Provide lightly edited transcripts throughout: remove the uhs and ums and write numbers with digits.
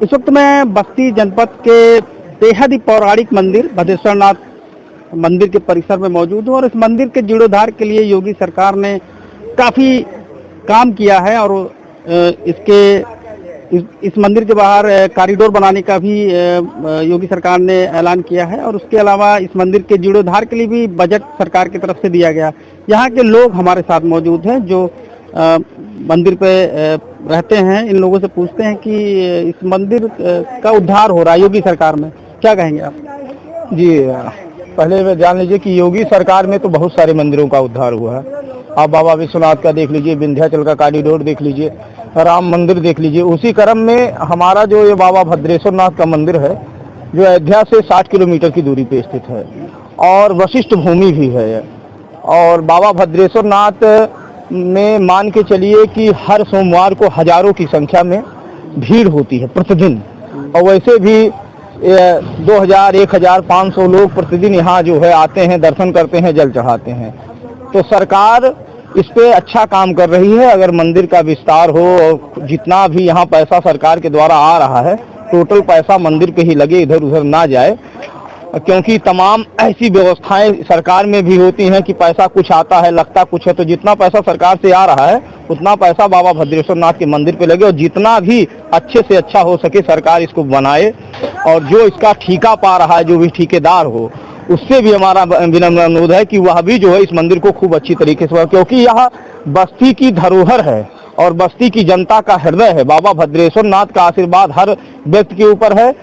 इस वक्त मैं बस्ती जनपद के बेहद ही पौराणिक मंदिर भद्रेश्वरनाथ मंदिर के परिसर में मौजूद हूँ और इस मंदिर के जीर्णोद्धार के लिए योगी सरकार ने काफी काम किया है और इसके इस मंदिर के बाहर कॉरिडोर बनाने का भी योगी सरकार ने ऐलान किया है और उसके अलावा इस मंदिर के जीर्णोद्धार के लिए भी बजट सरकार की तरफ से दिया गया। यहाँ के लोग हमारे साथ मौजूद हैं जो मंदिर पे रहते हैं। इन लोगों से पूछते हैं कि इस मंदिर का उद्धार हो रहा है योगी सरकार में, क्या कहेंगे आप? जी, पहले वे जान लीजिए कि योगी सरकार में तो बहुत सारे मंदिरों का उद्धार हुआ है। आप बाबा विश्वनाथ का देख लीजिए, विंध्याचल का कॉरिडोर देख लीजिए, राम मंदिर देख लीजिए। उसी क्रम में हमारा जो ये बाबा भद्रेश्वरनाथ का मंदिर है जो अयोध्या से 60 किलोमीटर की दूरी पे स्थित है और वशिष्ठ भूमि भी है। और बाबा भद्रेश्वरनाथ में मान के चलिए कि हर सोमवार को हजारों की संख्या में भीड़ होती है प्रतिदिन, और वैसे भी 2000, 1500 लोग प्रतिदिन यहाँ जो है आते हैं, दर्शन करते हैं, जल चढ़ाते हैं। तो सरकार इस पे अच्छा काम कर रही है। अगर मंदिर का विस्तार हो और जितना भी यहाँ पैसा सरकार के द्वारा आ रहा है टोटल पैसा मंदिर पे ही लगे, इधर उधर ना जाए, क्योंकि तमाम ऐसी व्यवस्थाएं सरकार में भी होती हैं कि पैसा कुछ आता है लगता कुछ है। तो जितना पैसा सरकार से आ रहा है उतना पैसा बाबा भद्रेश्वरनाथ के मंदिर पे लगे और जितना भी अच्छे से अच्छा हो सके सरकार इसको बनाए। और जो इसका ठेका पा रहा है, जो भी ठेकेदार हो, उससे भी हमारा विनम्र अनुरोध है कि वह भी जो है इस मंदिर को खूब अच्छी तरीके से, क्योंकि यह बस्ती की धरोहर है और बस्ती की जनता का हृदय है। बाबा भद्रेश्वरनाथ का आशीर्वाद हर व्यक्ति के ऊपर है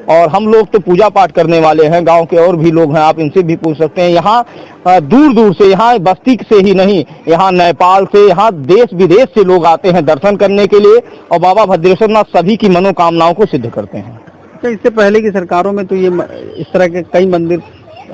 और हम लोग तो पूजा पाठ करने वाले हैं। गांव के और भी लोग हैं, आप इनसे भी पूछ सकते हैं। यहाँ दूर दूर से, यहाँ बस्ती से ही नहीं, यहाँ नेपाल से, यहाँ देश विदेश से लोग आते हैं दर्शन करने के लिए और बाबा भद्रेश्वरनाथ सभी की मनोकामनाओं को सिद्ध करते हैं। तो इससे पहले की सरकारों में तो ये इस तरह के कई मंदिर,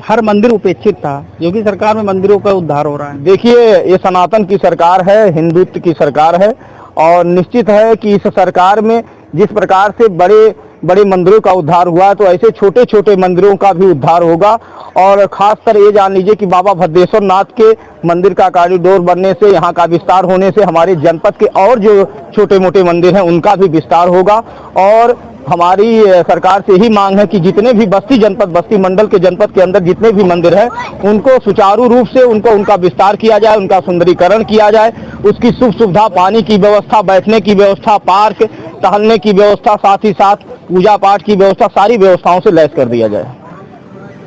हर मंदिर उपेक्षित था। योगी सरकार में मंदिरों का उद्धार हो रहा है। देखिए, ये सनातन की सरकार है, हिंदुत्व की सरकार है और निश्चित है कि इस सरकार में जिस प्रकार से बड़े बड़े मंदिरों का उद्धार हुआ है तो ऐसे छोटे छोटे मंदिरों का भी उद्धार होगा। और खासकर ये जान लीजिए कि बाबा भद्रेश्वरनाथ के मंदिर का कॉरिडोर बनने से, यहाँ का विस्तार होने से हमारे जनपद के और जो छोटे मोटे मंदिर हैं उनका भी विस्तार होगा। और हमारी सरकार से ही मांग है कि जितने भी बस्ती जनपद, बस्ती मंडल के जनपद के अंदर जितने भी मंदिर हैं उनको सुचारू रूप से उनका विस्तार किया जाए, उनका सुंदरीकरण किया जाए, उसकी सुख सुविधा, पानी की व्यवस्था, बैठने की व्यवस्था, पार्क, टहलने की व्यवस्था, साथ ही साथ पूजा पाठ की व्यवस्था, सारी व्यवस्थाओं से लैस कर दिया जाए।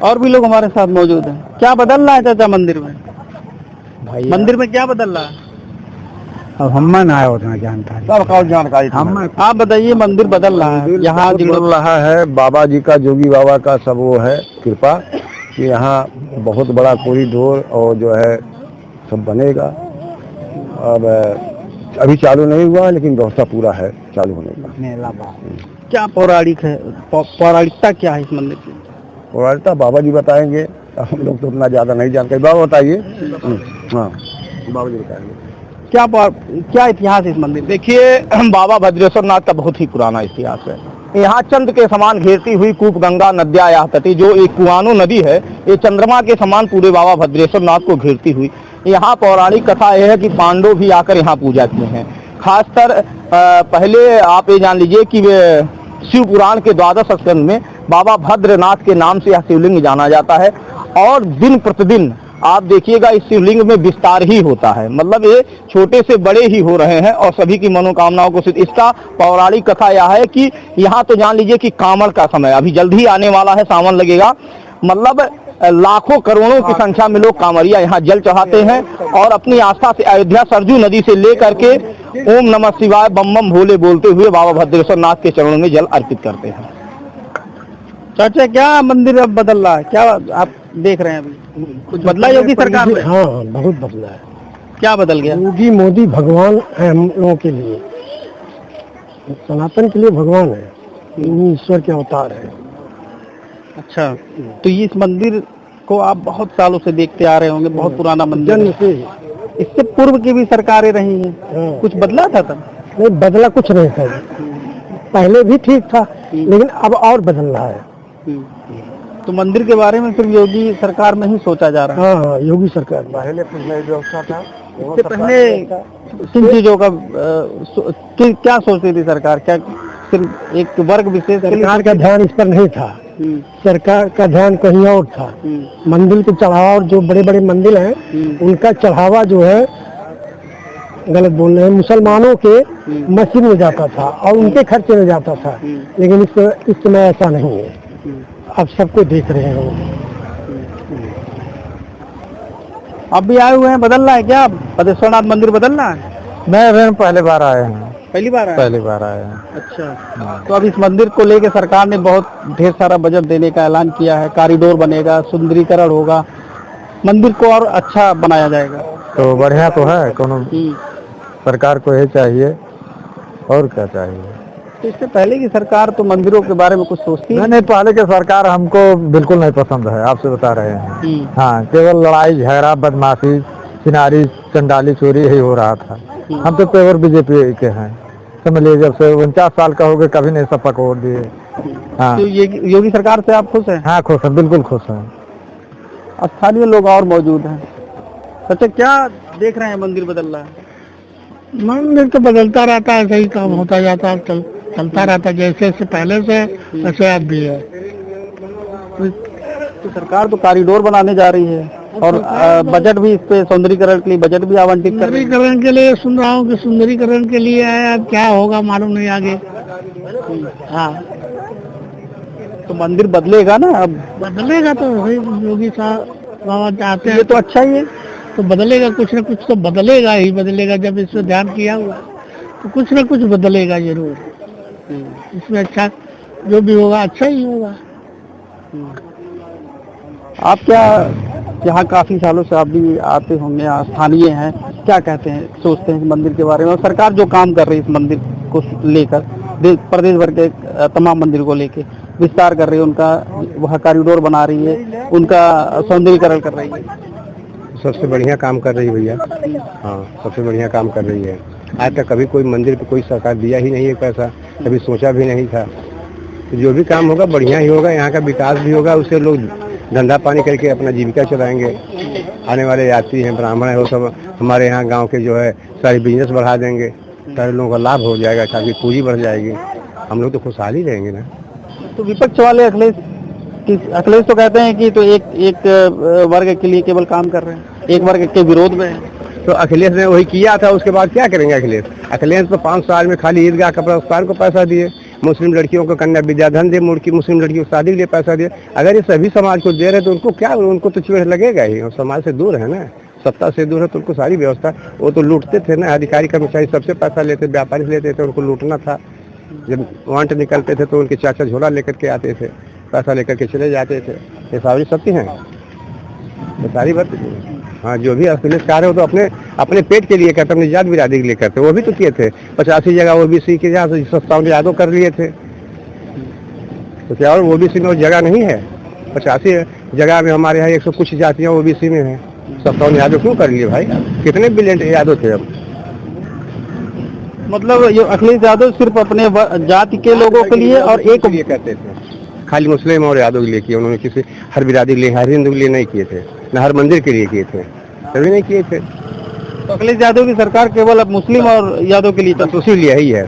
और भी लोग हमारे साथ मौजूद हैं। क्या बदल रहा है चाचा मंदिर में? मंदिर में क्या बदल रहा है? अब हम ना उतना जानता है, सब जानकारी आप बताइए। मंदिर बदल रहा है, यहाँ बदल रहा है। बाबा जी का, जोगी बाबा का सब वो है कृपा कि यहाँ बहुत बड़ा कॉरिडोर और जो है सब बनेगा। अब अभी चालू नहीं हुआ लेकिन व्यवस्था पूरा है चालू होने का। क्या पौराणिक है, पौराणिकता क्या है इस मंदिर की? पौराणिकता बाबा जी बताएंगे, हम लोग तो उतना ज्यादा नहीं जानते। बाबा बताइए। हाँ, बाबा जी बताएंगे। क्या इतिहास है इस मंदिर? देखिए, बाबा भद्रेश्वरनाथ का बहुत ही पुराना इतिहास है। यहाँ चंद्र के समान घेरती हुई कूप गंगा नद्या या तटी, जो एक कुआनो नदी है, ये चंद्रमा के समान पूरे बाबा भद्रेश्वरनाथ को घेरती हुई। यहाँ पौराणिक कथा यह है कि पांडव भी आकर यहाँ पूजा किए हैं। खासकर पहले आप ये जान लीजिए कि शिव पुराण के 12 स्कंद में बाबा भद्रनाथ के नाम से यह शिवलिंग जाना जाता है और दिन प्रतिदिन आप देखिएगा इस शिवलिंग में विस्तार ही होता है। मतलब ये छोटे से बड़े ही हो रहे हैं और सभी की मनोकामनाओं को सिद्ध। इसका पौराणिक कथा यह है कि यहाँ तो जान लीजिए कि कांवड़ का समय अभी जल्द ही आने वाला है, सावन लगेगा। मतलब लाखों करोड़ों की संख्या में लोग कांवरिया यहाँ जल चढ़ाते हैं और अपनी आस्था से अयोध्या सरजू नदी से लेकर के ओम नमः शिवाय बम बम भोले बोलते हुए बाबा भद्रेश्वरनाथ के चरणों में जल अर्पित करते हैं। चाचा, क्या मंदिर अब बदल रहा है? क्या आप देख रहे हैं अभी कुछ बदला योगी सरकार में? हाँ, बहुत बदला है। क्या बदल गया? योगी मोदी भगवान है हम लोगों के लिए, सनातन के लिए भगवान है, ईश्वर के अवतार है। अच्छा, तो ये इस मंदिर को आप बहुत सालों से देखते आ रहे होंगे, बहुत पुराना मंदिर है। इससे पूर्व की भी सरकारें रही हैं, कुछ बदला था तब? नहीं, बदला कुछ नहीं था। पहले भी ठीक था लेकिन अब और बदल रहा है। तो मंदिर के बारे में सिर्फ योगी सरकार में ही सोचा जा रहा है? हाँ, योगी सरकार। पहले कुछ नई व्यवस्था था, इससे पहले किन चीजों का क्या सोचती थी सरकार? क्या सिर्फ एक वर्ग विशेष के लिए? सरकार का ध्यान इस पर नहीं था, सरकार का ध्यान कहीं और था। मंदिर के चढ़ावा, जो बड़े बड़े मंदिर हैं उनका चढ़ावा जो है, गलत बोल रहे हैं, मुसलमानों के मस्जिद में जाता था और उनके खर्चे में जाता था। लेकिन इस समय ऐसा नहीं है, अब सबको देख रहे हैं। आप भी आए हुए हैं, बदलना है क्या? बदेश्वरनाथ मंदिर बदलना है? मैं पहले बार आए हैं, पहली बार आए? पहली बार आए हैं। अच्छा, तो अब इस मंदिर को लेकर सरकार ने बहुत ढेर सारा बजट देने का ऐलान किया है, कॉरिडोर बनेगा, सुंदरीकरण होगा, मंदिर को और अच्छा बनाया जाएगा। तो बढ़िया तो है, कोनो सरकार को यही चाहिए, और क्या चाहिए। तो इससे पहले की सरकार तो मंदिरों के बारे में कुछ सोचती है? नहीं, पहले की सरकार हमको बिल्कुल नहीं पसंद है, आपसे बता रहे हैं। हाँ, केवल लड़ाई झगड़ा, बदमाशी, चिनारी, चंडाली, चोरी यही हो रहा था। हम तो पेवर बीजेपी के हैं, समझ लीजिए। जब से 49 साल का हो गए, कभी नहीं सब पकड़ दिए। हाँ, तो ये योगी सरकार से आप खुश हैं? हाँ खुश हैं, बिल्कुल खुश हैं। स्थानीय लोग और मौजूद हैं। अच्छा, क्या देख रहे हैं मंदिर बदल रहा है? मंदिर तो बदलता रहता है, सही काम होता जाता है, चलता रहता है, जैसे से पहले से वैसे अब भी है। तो सरकार तो कॉरिडोर बनाने जा रही है और बजट भी इस पे, सौंदर्यीकरण के लिए बजट भी आवंटित कर रही है। सुंदरीकरण के लिए सुन रहा हूँ कि सुंदरीकरण के लिए है, अब क्या होगा मालूम नहीं आगे। हाँ, तो मंदिर बदलेगा ना अब? बदलेगा तो वही, योगी साहब बाबा चाहते ये हैं तो अच्छा ही है। तो बदलेगा, कुछ न कुछ तो बदलेगा ही बदलेगा। जब इस पर ध्यान किया हुआ तो कुछ न कुछ बदलेगा जरूर। इसमें अच्छा जो भी होगा अच्छा ही होगा। आप क्या, यहाँ काफी सालों से आप भी आते होंगे, स्थानीय हैं, क्या कहते हैं, सोचते हैं इस मंदिर के बारे में? और सरकार जो काम कर रही है इस मंदिर को लेकर, प्रदेश भर के तमाम मंदिर को लेकर विस्तार कर रही है, उनका वहाँ कॉरिडोर बना रही है, उनका सौंदर्यीकरण कर रही है, सबसे बढ़िया काम कर रही है भैया। हाँ, सबसे बढ़िया काम कर रही है। आज तक कभी कोई मंदिर पे कोई सरकार दिया ही नहीं है पैसा, कभी सोचा भी नहीं था। तो जो भी काम होगा बढ़िया ही होगा, यहाँ का विकास भी होगा, उससे लोग धंधा पानी करके अपना जीविका चलाएंगे। आने वाले यात्री हैं, ब्राह्मण है, वो सब हमारे यहाँ गांव के जो है सारे बिजनेस बढ़ा देंगे, सारे लोगों का लाभ हो जाएगा, ताकि पूंजी बढ़ जाएगी, हम लोग तो खुशहाली रहेंगे ना। तो विपक्ष वाले अखिलेश तो कहते हैं कि तो एक वर्ग के लिए केवल काम कर रहे हैं, एक वर्ग के विरोध में है। तो अखिलेश ने वही किया था, उसके बाद क्या करेंगे अखिलेश? अखिलेश तो 5 साल में खाली ईदगाह कब्रिस्तान को पैसा दिए, मुस्लिम लड़कियों को कन्या विद्याधन दे, मुड़ की मुस्लिम लड़कियों को शादी के लिए पैसा दिए। अगर ये सभी समाज को दे रहे तो उनको क्या, उनको तो चिड़ लगेगा ही, और समाज से दूर है ना, सत्ता से दूर है, तो उनको सारी व्यवस्था, वो तो लूटते थे ना, अधिकारी कर्मचारी सबसे पैसा लेते, व्यापारी लेते थे, उनको लूटना था। जब वांट निकलते थे तो उनके चाचा झोला लेकर के आते थे, पैसा लेकर के चले जाते थे। ये सारी सत्य है, ये सारी बात। हाँ, जो भी अखिलेश कह रहे हो तो अपने पेट के लिए करते, अपनी जात बिरादरी के लिए करते, वो भी तो किए थे। 85 जगह OBC के जहाँ 57 यादव कर लिए थे, तो क्या और OBC में वो जगह नहीं है? 85 जगह में हमारे यहाँ 100 कुछ जातियाँ OBC में है, 57 यादव क्यों कर लिए भाई? कितने बिलियन यादव थे? अब मतलब ये अखिलेश यादव सिर्फ अपने जाति के लोगों के लिए और एक लिए करते थे, खाली मुस्लिम और यादव के लिए किए उन्होंने, किसी हर बिरादरी के लिए, हर हिंदू के लिए नहीं किए थे, न हर मंदिर के लिए किए थे, कभी नहीं किए थे। तो अखिलेश यादव की सरकार केवल अब मुस्लिम और यादव के लिए, तो उसी लिए ही है,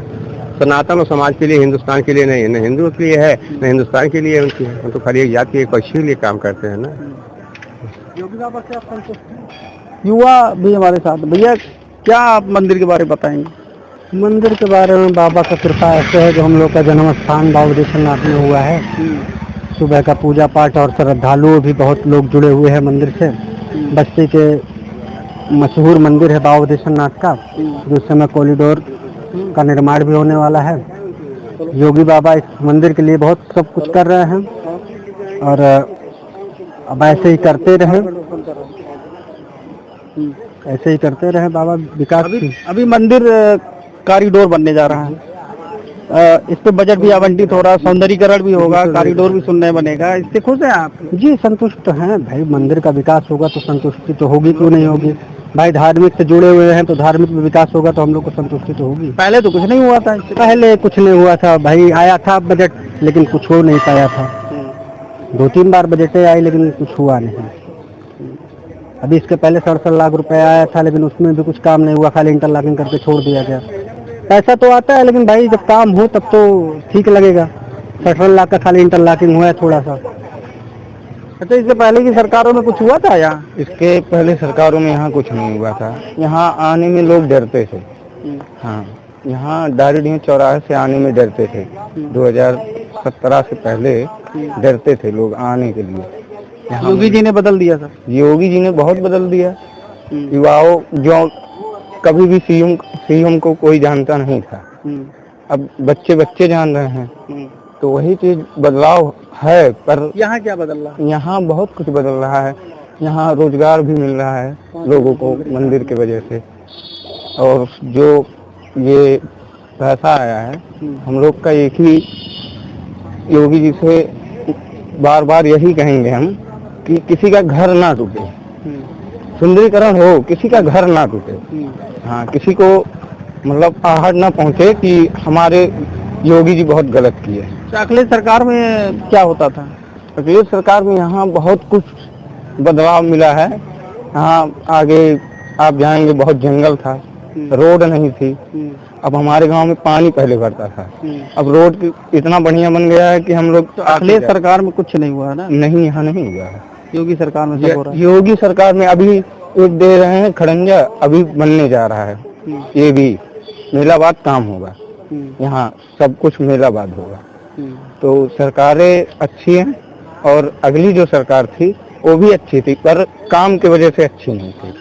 सनातन और समाज के लिए, हिंदुस्तान के लिए नहीं है, न हिंदुओं के लिए है न हिंदुस्तान के लिए उनकी है, तो खाली एक जाति के, एक पक्ष के लिए काम करते हैं ना। योगी बाबा से आप संतुष्ट हैं? युवा भी हमारे साथ, भैया क्या आप मंदिर के बारे में बताएंगे? मंदिर के बारे में बाबा का कृपा ऐसे है, जो हम लोग का जन्म स्थान बाबूदेश्वरनाथ में हुआ है। सुबह का पूजा पाठ और श्रद्धालु भी बहुत लोग जुड़े हुए हैं मंदिर से। बस्ती के मशहूर मंदिर है बाबूदेश्वरनाथ का, जो इस समय कॉरिडोर का निर्माण भी होने वाला है। योगी बाबा इस मंदिर के लिए बहुत सब कुछ कर रहे हैं, और अब ऐसे ही करते रहें, ऐसे ही करते रहे बाबा विकास। अभी मंदिर कॉरिडोर बनने जा रहा है, इस पे बजट भी आवंटित हो रहा है, सौंदर्यीकरण भी होगा, कॉरिडोर भी सुनने बनेगा, इससे खुश हैं आप? जी, संतुष्ट हैं भाई। मंदिर का विकास होगा तो संतुष्टि तो होगी, क्यों नहीं होगी भाई? धार्मिक से जुड़े हुए हैं तो धार्मिक में विकास होगा तो हम लोग को संतुष्टि तो होगी। पहले तो कुछ नहीं हुआ था, पहले कुछ नहीं हुआ था भाई, आया था बजट लेकिन कुछ हो नहीं पाया था। 2-3 बार बजटें आई लेकिन कुछ हुआ नहीं। अभी इसके पहले 67 लाख रुपए आया था, लेकिन उसमें भी कुछ काम नहीं हुआ, खाली इंटरलॉकिंग करके छोड़ दिया गया। पैसा तो आता है, लेकिन भाई जब काम हो तब तो ठीक लगेगा। शटर लॉक का खाली इंटरलॉकिंग हुआ है थोड़ा सा। अच्छा, इससे पहले की सरकारों में कुछ हुआ था यहाँ? इसके पहले सरकारों में यहाँ कुछ नहीं हुआ था। यहाँ आने में लोग डरते थे। हाँ, यहाँ डायरेक्ट चौराहे से आने में डरते थे। 2017 से पहले डरते थे लोग आने के लिए। योगी जी ने बदल दिया सर। योगी जी ने बहुत बदल दिया। युवाओं जो कभी भी सीएम को कोई जानता नहीं था, अब बच्चे जान रहे हैं। तो वही चीज बदलाव है। पर यहाँ क्या बदल रहा है? यहाँ बहुत कुछ बदल रहा है। यहाँ रोजगार भी मिल रहा है लोगों को मंदिर की वजह से। और जो ये पैसा आया है, हम लोग का एक ही योगी जी से बार बार यही कहेंगे हम कि किसी का घर ना टूटे, सुंदरीकरण हो, किसी का घर ना टूटे। हाँ, किसी को मतलब आहट ना पहुँचे कि हमारे योगी जी बहुत गलत किए। अखिलेश सरकार में क्या होता था? अखिलेश सरकार में यहाँ बहुत कुछ बदलाव मिला है। यहाँ आगे आप जाएंगे बहुत जंगल था, रोड नहीं थी। अब हमारे गांव में पानी पहले भरता था, अब रोड इतना बढ़िया बन गया है कि हम लोग। तो अखिलेश सरकार में कुछ नहीं हुआ ना? नहीं, यहाँ नहीं हुआ है। योगी सरकार में सब हो रहा है। योगी सरकार में अभी एक दे रहे हैं खड़ंजा, अभी बनने जा रहा है। ये भी मेलाबाद काम होगा, यहाँ सब कुछ मेलाबाद होगा। तो सरकारें अच्छी हैं, और अगली जो सरकार थी वो भी अच्छी थी, पर काम की वजह से अच्छी नहीं थी।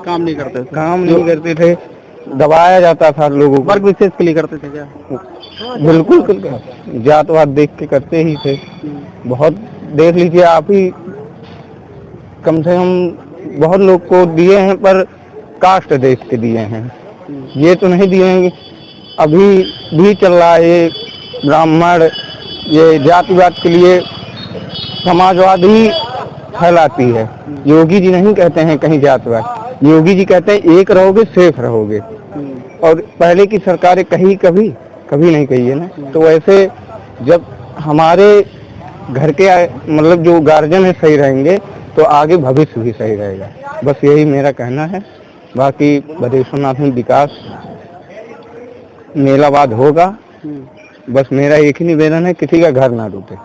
काम नहीं करते थे। काम नहीं करते थे, दबाया जाता था लोगों को। वर्ग विशेष के लिए करते थे क्या? बिल्कुल जातवाद देख के करते ही थे। बहुत देख लीजिए आप ही, कम से कम बहुत लोग को दिए हैं, पर कास्ट देख के दिए हैं, ये तो नहीं दिए हैं। अभी भी चल रहा है ये ब्राह्मण, ये जातिवाद के लिए समाजवाद ही फैलाती है। योगी जी नहीं कहते हैं कहीं जातिवाद, योगी जी कहते हैं एक रहोगे सेफ रहोगे। और पहले की सरकारें कभी नहीं कही है ना। तो वैसे जब हमारे घर के मतलब जो गार्जियन है सही रहेंगे, तो आगे भविष्य भी सही रहेगा। बस यही मेरा कहना है। बाकी बदेश्वरनाथ में विकास मेलाबाद होगा। बस मेरा एक ही निवेदन है, किसी का घर ना टूटे।